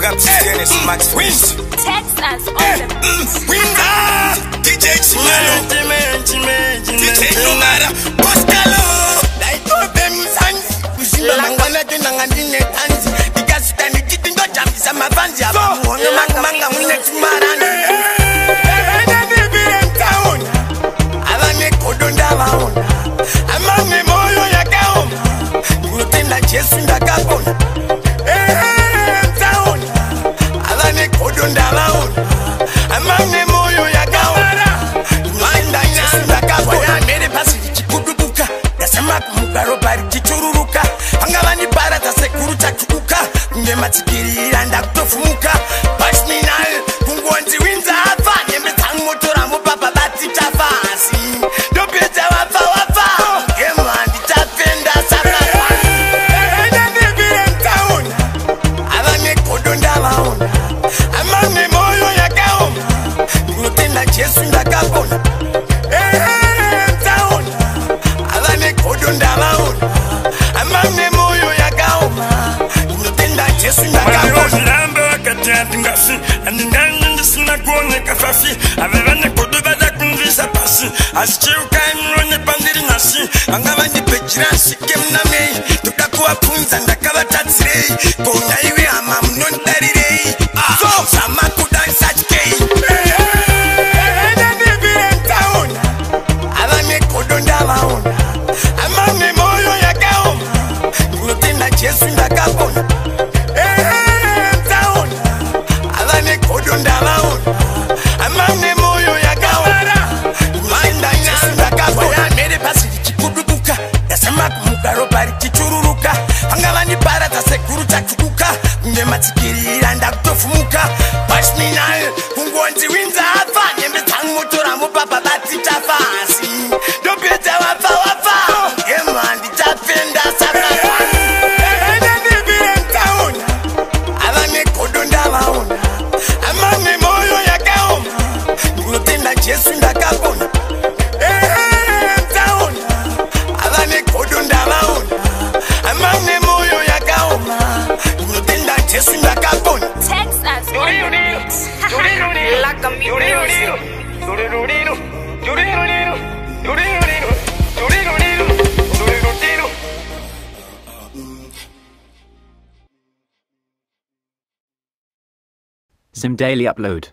Dennis, Max Wins. Text us on the Winner. DJ Chimelo. DJ Nungara. Boscalo. Daito Bemsanzi. Ushima mangwana tunangandine tanzi. Ikasutani kitingo jamisa mafanzi. Abamuonga manga mune chimarani. Abane kodonda waona. Amame moyo ya kaoma. Ngutenda Jesu ndakapona. Kodonda waona. Amame moyo ya kaona. Ngutenda Jesu ndakapona. Mere pasi chikudubuka. Yasema kumugaro bari chichururuka. Angabani bara tasekuru chachukuka. Kunge matsikirira ndakutofumuka. Bashmi nayo kungonzi winza hapa. Nyembe tangu motora mupapa bati chafasi. Dopeta wafa. Gema nditapenda saka. Abane kodonda waona. Amame moyo ya kaoma. Ngutenda Jesu ndakapona. Abane kodonda waona. Amame moyo ya kaoma. Ngutenda Jesu ndakapona. Lambe wakati atingasi andingani ndisina kuone kafafi avevane kodubada kunvisa pasi asichiuka imrone pandiri nasi angavani pejiransi kemname tukakuwapunza ndakavatatsirei kona iwe ama mnondarirei sama kudansa chikei avane kodonda vaona amame moyo yakaoma ngutenda Jesu ndakapona avane kodonda vaona amame moyo yakaona ngutenda Jesu ndakapona mere pasi chikudubuka yasema kumugaro bari chichururuka angavani bara tasekuru chachukuka kunge matsikirira ndakutofumuka bashmi nayo kungonzi winza hapa nyembe tangu motora mupapa bati chafasi ndopedza wafa gema nditapenda saka avane kodonda vaona amame moyo yakaoma ngutenda Jesu ndakapona avane kodonda vaona amame moyo yakaoma ngutenda Jesu ndakapona. text us on the like a music. Zim Daily Upload.